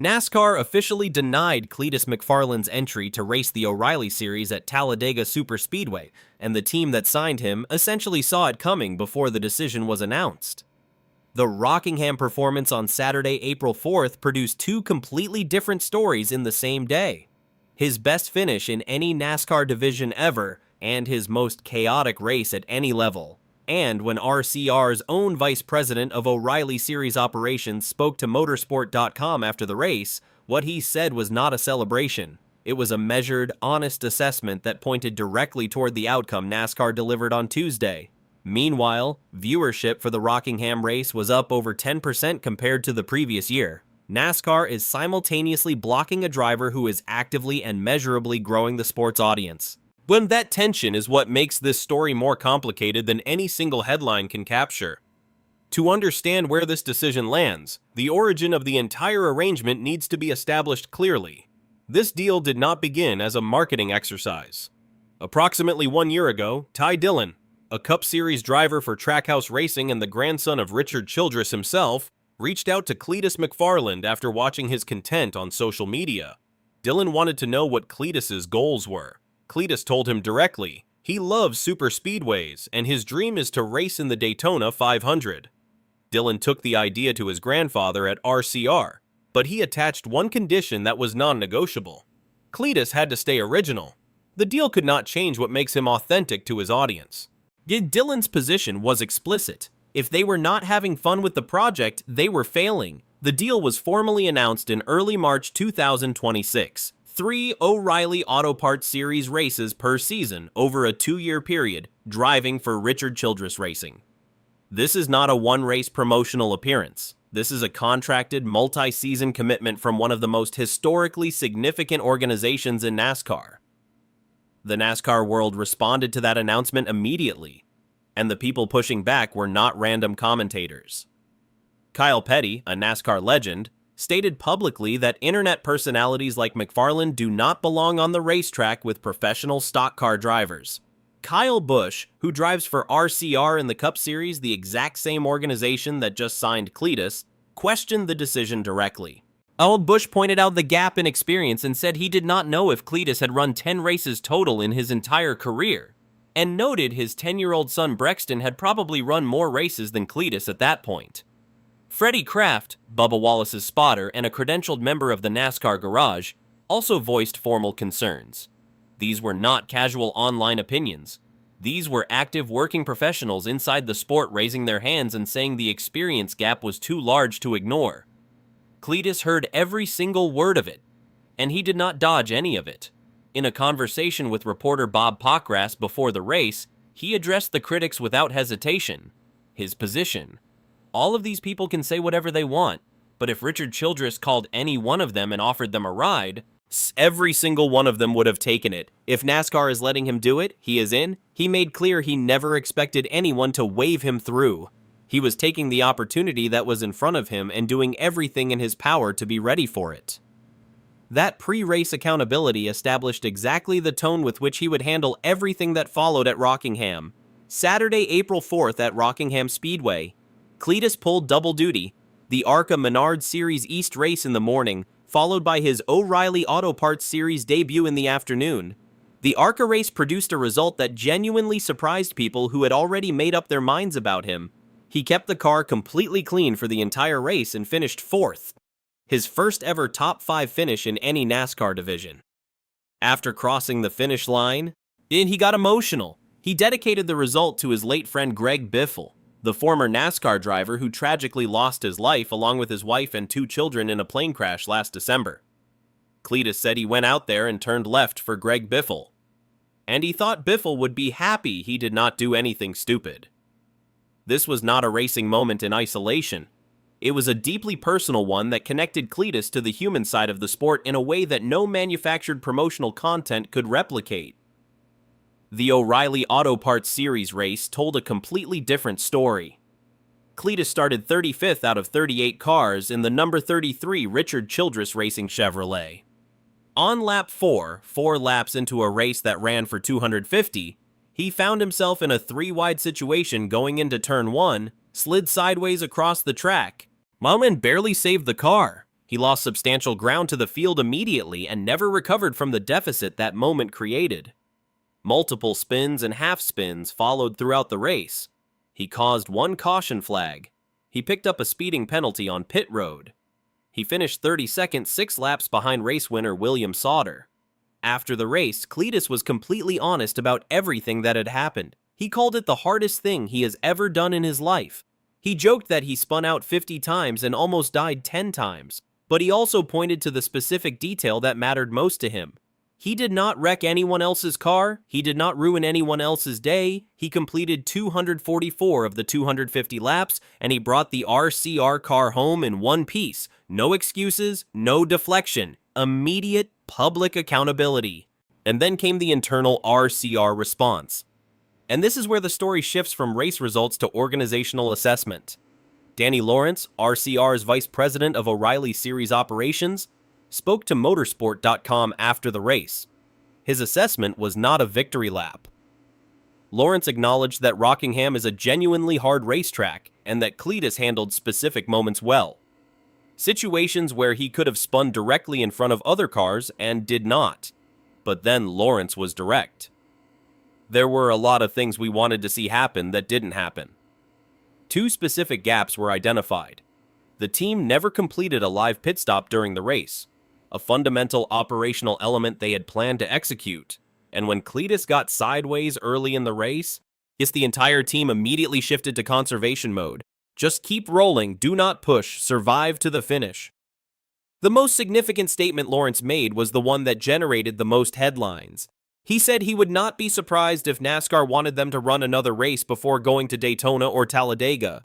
NASCAR officially denied Cleetus McFarland's entry to race the O'Reilly Series at Talladega Superspeedway, and the team that signed him essentially saw it coming before the decision was announced. The Rockingham performance on Saturday, April 4th produced two completely different stories in the same day. His best finish in any NASCAR division ever, and his most chaotic race at any level. And when RCR's own vice president of O'Reilly Series operations spoke to motorsport.com after the race, what he said was not a celebration. It was a measured, honest assessment that pointed directly toward the outcome NASCAR delivered on Tuesday. Meanwhile, viewership for the Rockingham race was up over 10% compared to the previous year. NASCAR is simultaneously blocking a driver who is actively and measurably growing the sport's audience. When that tension is what makes this story more complicated than any single headline can capture. To understand where this decision lands, the origin of the entire arrangement needs to be established clearly. This deal did not begin as a marketing exercise. Approximately 1 year ago, Ty Dillon, a Cup Series driver for Trackhouse Racing and the grandson of Richard Childress himself, reached out to Cleetus McFarland after watching his content on social media. Dillon wanted to know what Cleetus's goals were. Cleetus told him directly, he loves super speedways, and his dream is to race in the Daytona 500. Dillon took the idea to his grandfather at RCR, but he attached one condition that was non-negotiable. Cleetus had to stay original. The deal could not change what makes him authentic to his audience. Yet Dillon's position was explicit. If they were not having fun with the project, they were failing. The deal was formally announced in early March 2026. 3 O'Reilly Auto Parts Series races per season over a 2-year period, driving for Richard Childress Racing. This is not a one-race promotional appearance. This is a contracted, multi-season commitment from one of the most historically significant organizations in NASCAR. The NASCAR world responded to that announcement immediately, and the people pushing back were not random commentators. Kyle Petty, a NASCAR legend, stated publicly that internet personalities like McFarland do not belong on the racetrack with professional stock car drivers. Kyle Busch, who drives for RCR in the Cup Series, the exact same organization that just signed Cleetus, questioned the decision directly. Busch pointed out the gap in experience and said he did not know if Cleetus had run 10 races total in his entire career, and noted his 10-year-old son Brexton had probably run more races than Cleetus at that point. Freddie Kraft, Bubba Wallace's spotter and a credentialed member of the NASCAR Garage, also voiced formal concerns. These were not casual online opinions. These were active working professionals inside the sport raising their hands and saying the experience gap was too large to ignore. Cleetus heard every single word of it, and he did not dodge any of it. In a conversation with reporter Bob Pockras before the race, he addressed the critics without hesitation. His position: all of these people can say whatever they want, but if Richard Childress called any one of them and offered them a ride, every single one of them would have taken it. If NASCAR is letting him do it, he is in. He made clear he never expected anyone to wave him through. He was taking the opportunity that was in front of him and doing everything in his power to be ready for it. That pre-race accountability established exactly the tone with which he would handle everything that followed at Rockingham. Saturday, April 4th at Rockingham Speedway, Cleetus pulled double duty, the ARCA Menard Series East race in the morning, followed by his O'Reilly Auto Parts Series debut in the afternoon. The ARCA race produced a result that genuinely surprised people who had already made up their minds about him. He kept the car completely clean for the entire race and finished 4th, his first ever top 5 finish in any NASCAR division. After crossing the finish line, he got emotional. He dedicated the result to his late friend Greg Biffle, the former NASCAR driver who tragically lost his life along with his wife and 2 children in a plane crash last December. Cleetus said he went out there and turned left for Greg Biffle, and he thought Biffle would be happy he did not do anything stupid. This was not a racing moment in isolation. It was a deeply personal one that connected Cleetus to the human side of the sport in a way that no manufactured promotional content could replicate. The O'Reilly Auto Parts Series race told a completely different story. Cleetus started 35th out of 38 cars in the number 33 Richard Childress Racing Chevrolet. On lap 4 laps into a race that ran for 250, he found himself in a 3-wide situation going into turn 1, slid sideways across the track. Mallman barely saved the car. He lost substantial ground to the field immediately and never recovered from the deficit that moment created. Multiple spins and half spins followed throughout the race. He caused one caution flag. He picked up a speeding penalty on pit road. He finished 32nd, 6 laps behind race winner William Sauter. After the race, Cleetus was completely honest about everything that had happened. He called it the hardest thing he has ever done in his life. He joked that he spun out 50 times and almost died 10 times, but he also pointed to the specific detail that mattered most to him. He did not wreck anyone else's car, he did not ruin anyone else's day, he completed 244 of the 250 laps, and he brought the RCR car home in one piece. No excuses, no deflection, immediate public accountability. And then came the internal RCR response. And this is where the story shifts from race results to organizational assessment. Danny Lawrence, RCR's vice president of O'Reilly Series operations, spoke to motorsport.com after the race. His assessment was not a victory lap. Lawrence acknowledged that Rockingham is a genuinely hard racetrack and that Cleetus handled specific moments well. Situations where he could have spun directly in front of other cars and did not. But then Lawrence was direct. There were a lot of things we wanted to see happen that didn't happen. 2 specific gaps were identified. The team never completed a live pit stop during the race, a fundamental operational element they had planned to execute, and when Cleetus got sideways early in the race, the entire team immediately shifted to conservation mode. Just keep rolling, do not push, survive to the finish. The most significant statement Lawrence made was the one that generated the most headlines. He said he would not be surprised if NASCAR wanted them to run another race before going to Daytona or Talladega,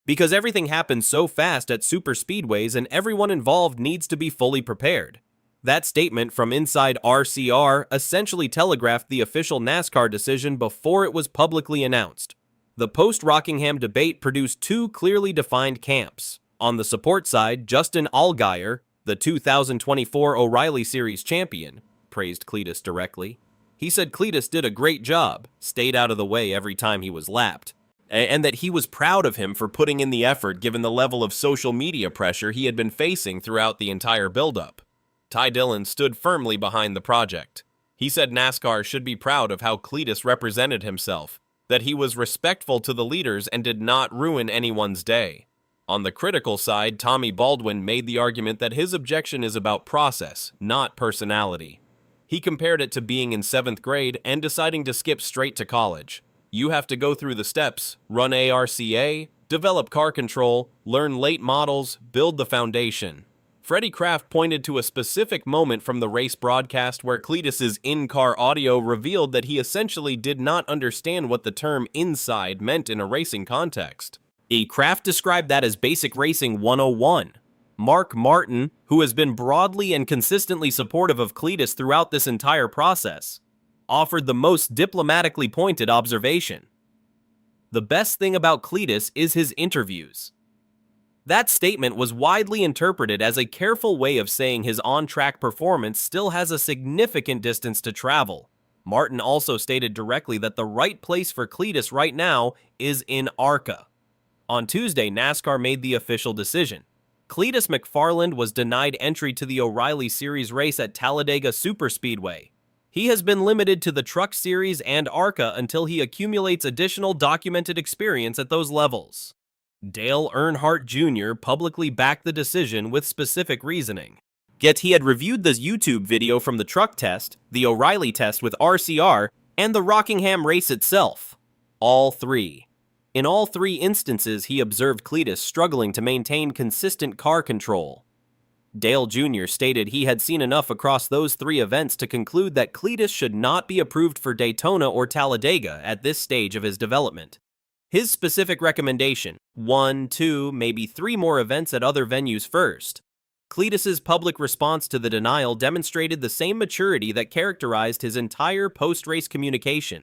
because everything happens so fast at superspeedways and everyone involved needs to be fully prepared. That statement from inside RCR essentially telegraphed the official NASCAR decision before it was publicly announced. The post-Rockingham debate produced 2 clearly defined camps. On the support side, Justin Allgaier, the 2024 O'Reilly Series champion, praised Cleetus directly. He said Cleetus did a great job, stayed out of the way every time he was lapped, and that he was proud of him for putting in the effort given the level of social media pressure he had been facing throughout the entire buildup. Ty Dillon stood firmly behind the project. He said NASCAR should be proud of how Cleetus represented himself, that he was respectful to the leaders and did not ruin anyone's day. On the critical side, Tommy Baldwin made the argument that his objection is about process, not personality. He compared it to being in 7th grade and deciding to skip straight to college. You have to go through the steps, run ARCA, develop car control, learn late models, build the foundation. Freddie Kraft pointed to a specific moment from the race broadcast where Cleetus's in-car audio revealed that he essentially did not understand what the term inside meant in a racing context. Kraft described that as basic racing 101. Mark Martin, who has been broadly and consistently supportive of Cleetus throughout this entire process, offered the most diplomatically pointed observation. The best thing about Cleetus is his interviews. That statement was widely interpreted as a careful way of saying his on-track performance still has a significant distance to travel. Martin also stated directly that the right place for Cleetus right now is in ARCA. On Tuesday, NASCAR made the official decision. Cleetus McFarland was denied entry to the O'Reilly Series race at Talladega Superspeedway. He has been limited to the Truck Series and ARCA until he accumulates additional documented experience at those levels. Dale Earnhardt Jr. publicly backed the decision with specific reasoning. Yet he had reviewed the YouTube video from the truck test, the O'Reilly test with RCR, and the Rockingham race itself. All 3. In all 3 instances, he observed Cleetus struggling to maintain consistent car control. Dale Jr. stated he had seen enough across those 3 events to conclude that Cleetus should not be approved for Daytona or Talladega at this stage of his development. His specific recommendation, 1, 2, maybe 3 more events at other venues first. Cleetus's public response to the denial demonstrated the same maturity that characterized his entire post-race communication.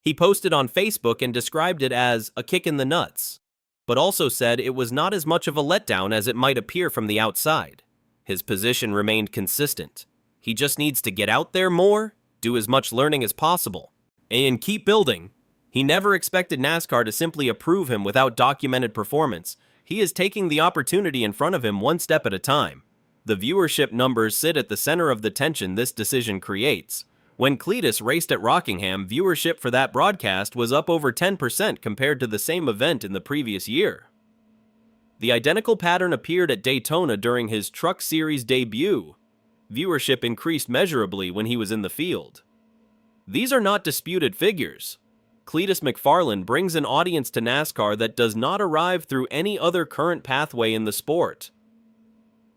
He posted on Facebook and described it as a kick in the nuts, but also said it was not as much of a letdown as it might appear from the outside. His position remained consistent. He just needs to get out there more, do as much learning as possible, and keep building. He never expected NASCAR to simply approve him without documented performance. He is taking the opportunity in front of him one step at a time. The viewership numbers sit at the center of the tension this decision creates. When Cleetus raced at Rockingham, viewership for that broadcast was up over 10% compared to the same event in the previous year. The identical pattern appeared at Daytona during his Truck Series debut. Viewership increased measurably when he was in the field. These are not disputed figures. Cleetus McFarland brings an audience to NASCAR that does not arrive through any other current pathway in the sport.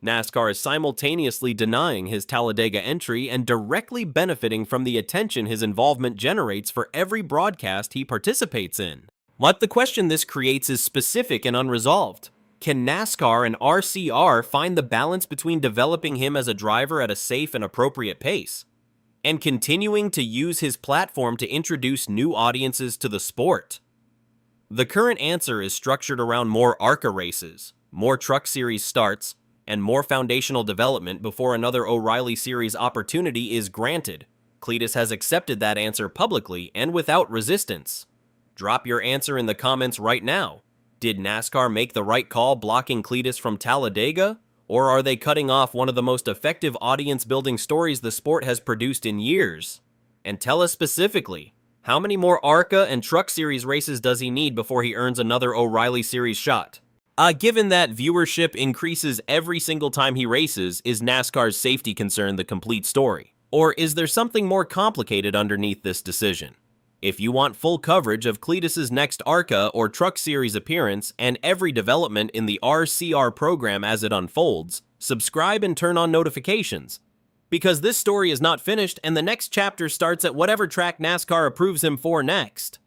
NASCAR is simultaneously denying his Talladega entry and directly benefiting from the attention his involvement generates for every broadcast he participates in. But the question this creates is specific and unresolved. Can NASCAR and RCR find the balance between developing him as a driver at a safe and appropriate pace and continuing to use his platform to introduce new audiences to the sport? The current answer is structured around more ARCA races, more Truck Series starts, and more foundational development before another O'Reilly Series opportunity is granted. Cleetus has accepted that answer publicly and without resistance. Drop your answer in the comments right now. Did NASCAR make the right call blocking Cleetus from Talladega? Or are they cutting off one of the most effective audience-building stories the sport has produced in years? And tell us specifically, how many more ARCA and Truck Series races does he need before he earns another O'Reilly Series shot? Given that viewership increases every single time he races, is NASCAR's safety concern the complete story? Or is there something more complicated underneath this decision? If you want full coverage of Cleetus's next ARCA or Truck Series appearance and every development in the RCR program as it unfolds, subscribe and turn on notifications. Because this story is not finished and the next chapter starts at whatever track NASCAR approves him for next.